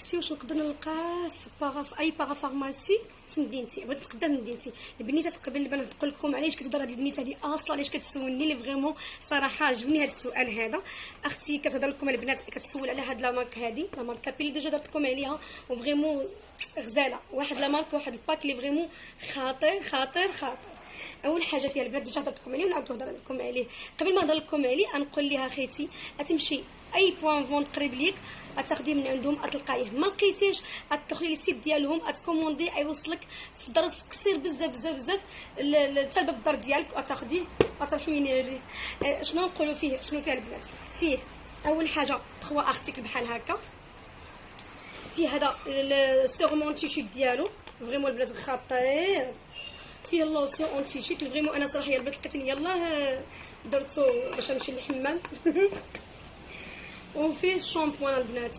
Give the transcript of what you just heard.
اختي واش نقدر نلقاه في اي فارماسي في مدينتي. بغيت نتقدم من مدينتي. البنيتات قبل اللي نقول لكم علاش كتهضر هذه البنيته هذه اصلا، علاش كتسولني لي فريمون صراحه عجبني هذا السؤال هذا. اختي كتهضر لكم البنات كتسول على هاد لا مارك هذه، لا مارك كابيل ديجا درت لكم عليها وفريمون غزاله. واحد لا مارك واحد الباك اللي فريمون خاطر خاطر خاطر. اول حاجه فيها البنات ديجا هضرت لكم عليه ونعاود نهضر لكم عليه. قبل ما نهضر لكم عليه نقول لها اخيتي غتمشي اي بوان فون قريب ليك غتاخدي من عندهم غتلقايه. ما لقيتيش غتدخلي لي سيت ديالهم غتكوموندي غيوصلك في ظرف قصير بزاف بزاف بزاف حتى لباب الدار ديالك غتاخديه غترحميني. شنو نقولوا فيه؟ شنو فيه البنات؟ فيه اول حاجه 3 ارتيكل بحال هكا. فيه هذا السيغمون تيشيرت ديالو فريمون البنات خطير. فيه اللوسيون اونتي شيت فريمون انا صراحه البنات لقيتني يلاه درتو باش نمشي للحمام. وفيه الشامبوان البنات